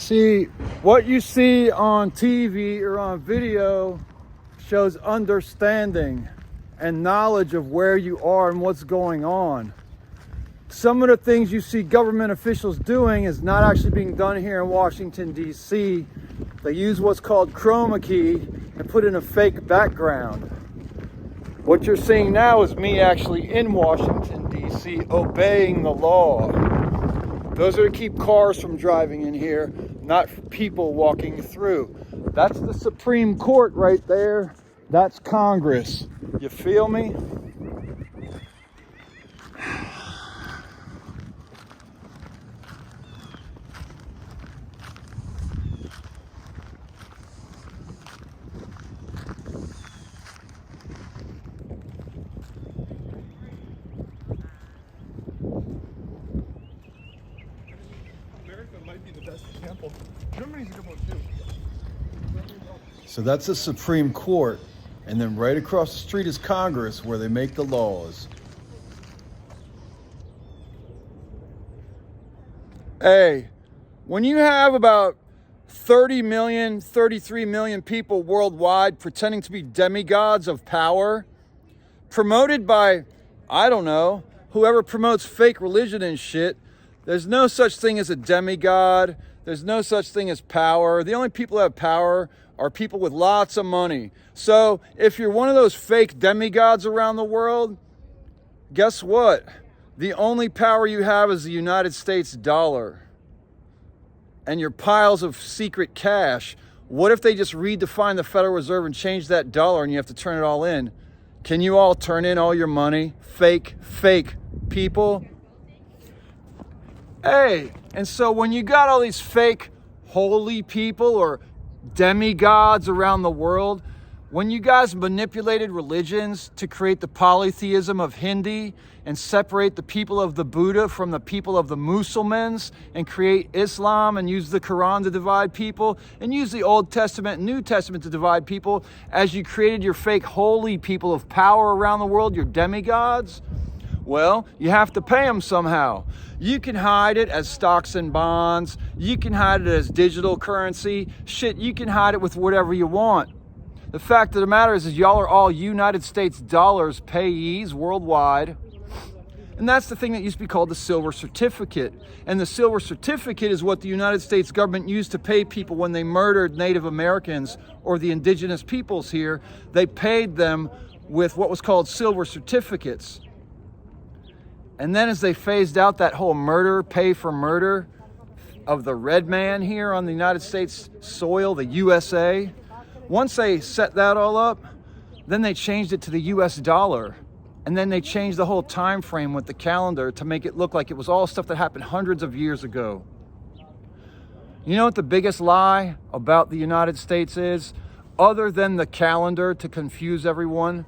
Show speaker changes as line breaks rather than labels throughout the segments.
See, what you see on TV or on video shows understanding and knowledge of where you are and what's going on. Some of the things you see government officials doing is not actually being done here in Washington, D.C. They use what's called chroma key and put in a fake background. What you're seeing now is me actually in Washington, D.C. obeying the law. Those are to keep cars from driving in here, not people walking through. That's the Supreme Court right there. That's Congress. You feel me?
Amerikkka might be the best example. Germany's a good one too.
So that's the Supreme Court. And then right across the street is Congress, where they make the laws. Hey, when you have about 30 million, 33 million people worldwide pretending to be demigods of power, promoted by, I don't know, whoever promotes fake religion and shit, there's no such thing as a demigod. There's no such thing as power. The only people that have power are people with lots of money. So if you're one of those fake demigods around the world, guess what? The only power you have is the United States dollar and your piles of secret cash. What if they just redefine the Federal Reserve and change that dollar and you have to turn it all in? Can you all turn in all your money? Fake people. Hey, and so when you got all these fake holy people or demigods around the world, when you guys manipulated religions to create the polytheism of Hindi and separate the people of the Buddha from the people of the Muslims and create Islam and use the Quran to divide people and use the Old Testament and New Testament to divide people as you created your fake holy people of power around the world, your demigods, well, you have to pay them somehow. You can hide it as stocks and bonds. You can hide it as digital currency. Shit, you can hide it with whatever you want. The fact of the matter is y'all are all United States dollars payees worldwide. And that's the thing that used to be called the silver certificate. And the silver certificate is what the United States government used to pay people when they murdered Native Americans or the indigenous peoples here. They paid them with what was called silver certificates. And then as they phased out that whole pay for murder of the red man here on the United States soil, the USA, once they set that all up, then they changed it to the US dollar. And then they changed the whole time frame with the calendar to make it look like it was all stuff that happened hundreds of years ago. You know what the biggest lie about the United States is? Other than the calendar to confuse everyone?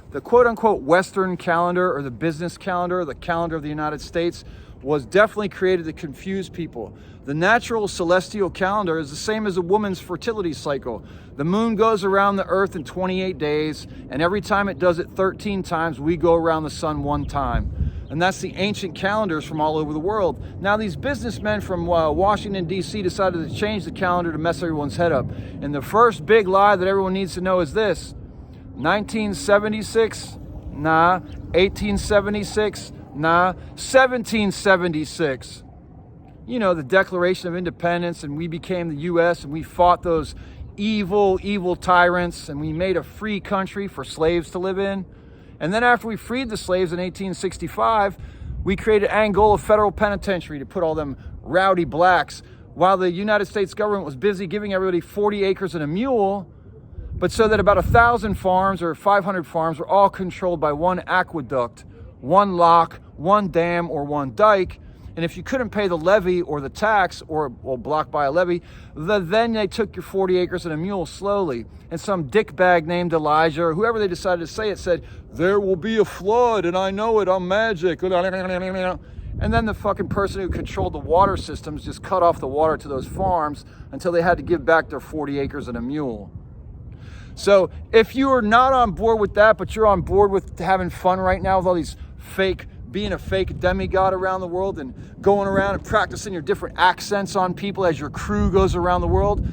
The quote-unquote Western calendar or the business calendar, the calendar of the United States, was definitely created to confuse people. The natural celestial calendar is the same as a woman's fertility cycle. The moon goes around the earth in 28 days, and every time it does it 13 times, we go around the sun one time. And that's the ancient calendars from all over the world. Now these businessmen from Washington, D.C. decided to change the calendar to mess everyone's head up. And the first big lie that everyone needs to know is this: 1976? Nah. 1876? Nah. 1776. You know, the Declaration of Independence, and we became the U.S. and we fought those evil tyrants and we made a free country for slaves to live in. And then after we freed the slaves in 1865, we created Angola Federal Penitentiary to put all them rowdy blacks while the United States government was busy giving everybody 40 acres and a mule, but so that about 1,000 farms or 500 farms were all controlled by one aqueduct, one lock, one dam, or one dike. And if you couldn't pay the levy or the tax, or blocked by a levy, then they took your 40 acres and a mule slowly. And some dickbag named Elijah, or whoever they decided to say it, said, "There will be a flood, and I know it, I'm magic." And then the fucking person who controlled the water systems just cut off the water to those farms until they had to give back their 40 acres and a mule. So if you are not on board with that, but you're on board with having fun right now with all these fake being a fake demigod around the world and going around and practicing your different accents on people as your crew goes around the world?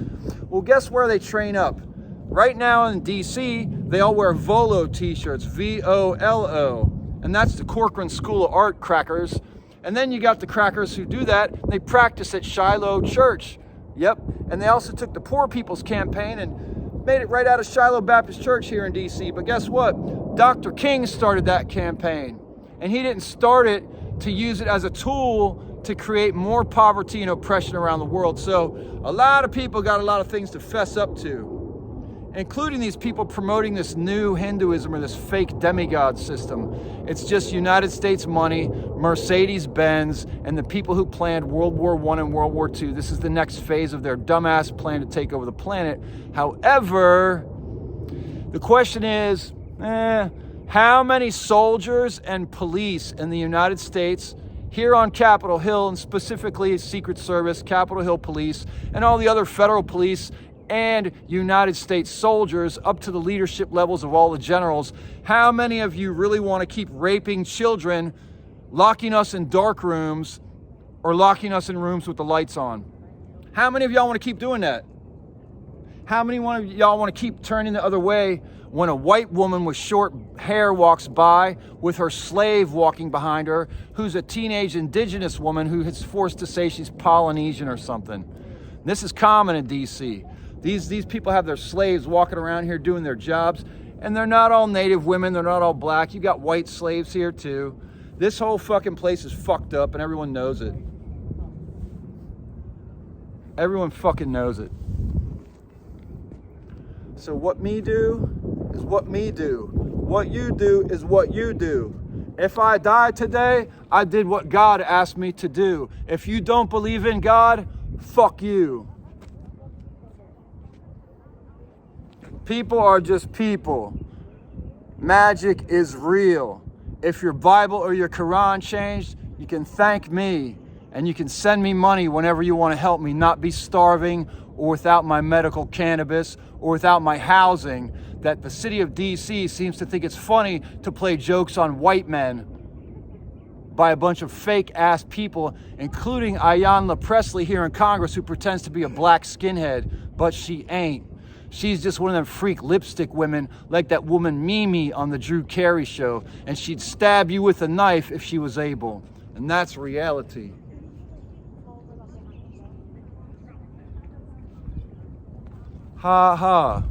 Well, guess where they train up? Right now in DC, they all wear Volo t-shirts, V-O-L-O. And that's the Corcoran School of Art crackers. And then you got the crackers who do that. They practice at Shiloh Church. Yep. And they also took the Poor People's Campaign and made it right out of Shiloh Baptist Church here in DC. But guess what? Dr. King started that campaign. And he didn't start it to use it as a tool to create more poverty and oppression around the world. So a lot of people got a lot of things to fess up to, including these people promoting this new Hinduism or this fake demigod system. It's just United States money, Mercedes-Benz, and the people who planned World War I and World War II. This is the next phase of their dumbass plan to take over the planet. However, the question is, how many soldiers and police in the United States here on Capitol Hill, and specifically Secret Service, Capitol Hill Police, and all the other federal police and United States soldiers up to the leadership levels of all the generals, how many of you really want to keep raping children, locking us in dark rooms, or locking us in rooms with the lights on? How many of y'all want to keep doing that? How many of y'all want to keep turning the other way when a white woman with short hair walks by with her slave walking behind her, who's a teenage indigenous woman who is forced to say she's Polynesian or something? This is common in DC. These people have their slaves walking around here doing their jobs, and they're not all native women, they're not all black. You got white slaves here too. This whole fucking place is fucked up and everyone knows it. Everyone fucking knows it. So what me do is what me do. What you do is what you do. If I die today, I did what God asked me to do. If you don't believe in God, fuck you. People are just people. Magic is real. If your Bible or your Quran changed, you can thank me and you can send me money whenever you want to help me not be starving or without my medical cannabis or without my housing that the city of DC seems to think it's funny to play jokes on white men by a bunch of fake ass people, including Ayanna Pressley here in Congress, who pretends to be a black skinhead, but she ain't. She's just one of them freak lipstick women like that woman Mimi on the Drew Carey show, and she'd stab you with a knife if she was able. And that's reality. Ha ha.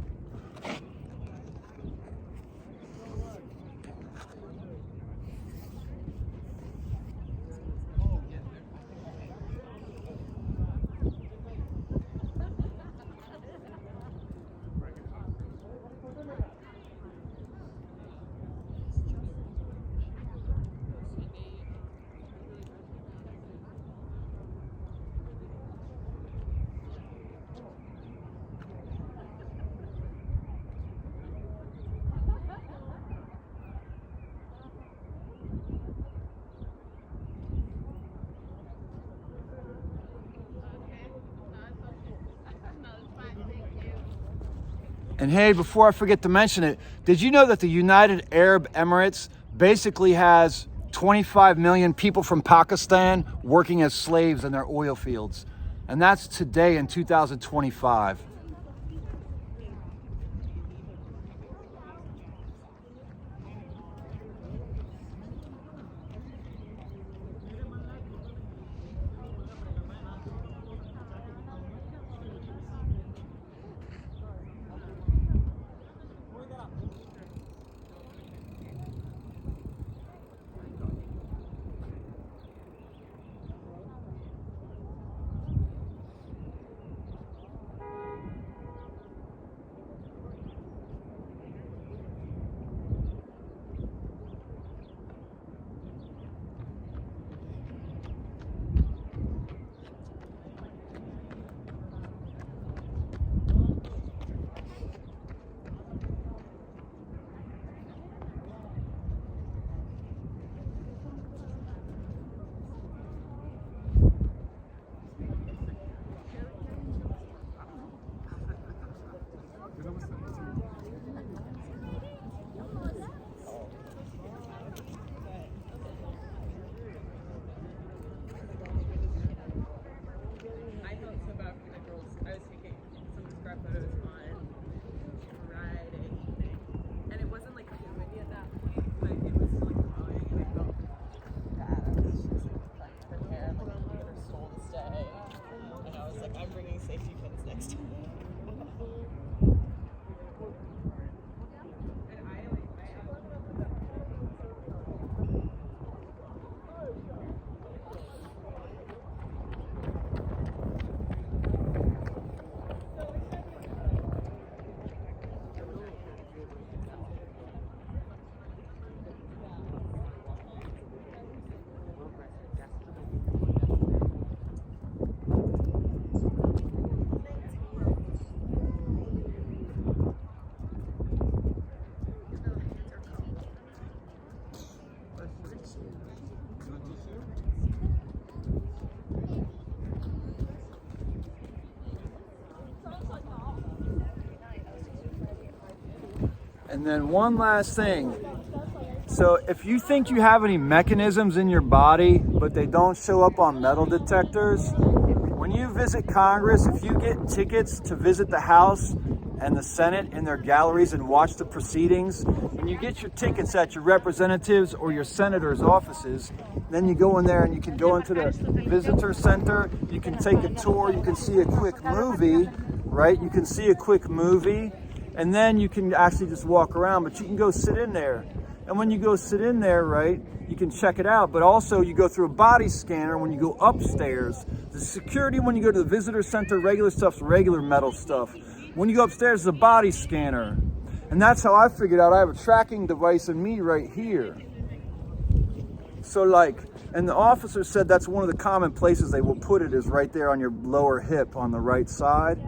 And hey, before I forget to mention it, did you know that the United Arab Emirates basically has 25 million people from Pakistan working as slaves in their oil fields? And that's today in 2025.
safety fence next to him.
And then one last thing. So if you think you have any mechanisms in your body, but they don't show up on metal detectors, when you visit Congress, if you get tickets to visit the House and the Senate in their galleries and watch the proceedings, when you get your tickets at your representatives or your senators' offices, then you go in there and you can go into the visitor center, you can take a tour, you can see a quick movie, right? You can see a quick movie, and then you can actually just walk around, but you can go sit in there. And when you go sit in there, right, you can check it out, but also you go through a body scanner when you go upstairs. The security when you go to the visitor center, regular stuff's regular metal stuff. When you go upstairs, it's a body scanner. And that's how I figured out I have a tracking device in me right here. So like, and the officer said that's one of the common places they will put it is right there on your lower hip on the right side.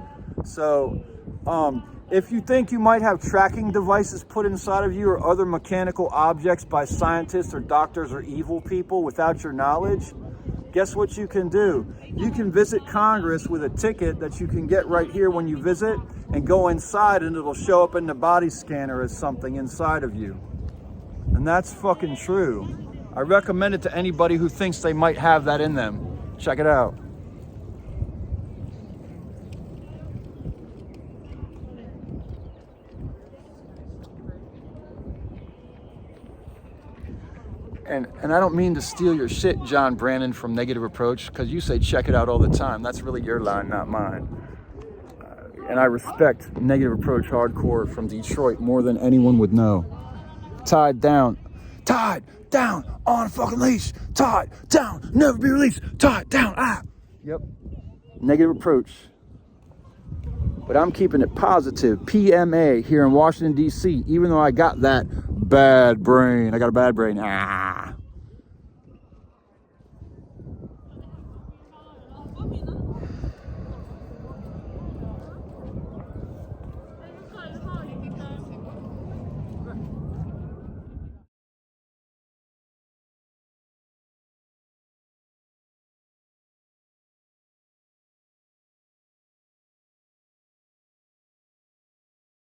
So, if you think you might have tracking devices put inside of you or other mechanical objects by scientists or doctors or evil people without your knowledge, guess what you can do? You can visit Congress with a ticket that you can get right here when you visit and go inside and it'll show up in the body scanner as something inside of you. And that's fucking true. I recommend it to anybody who thinks they might have that in them. Check it out. And I don't mean to steal your shit, John Brandon from Negative Approach, because you say check it out all the time. That's really your line, not mine. And I respect Negative Approach hardcore from Detroit more than anyone would know. Tied down, on a fucking leash. Tied down, never be released. Tied down, ah. Yep, Negative Approach. But I'm keeping it positive, PMA here in Washington, D.C., even though I got that bad brain. I got a bad brain. Ah.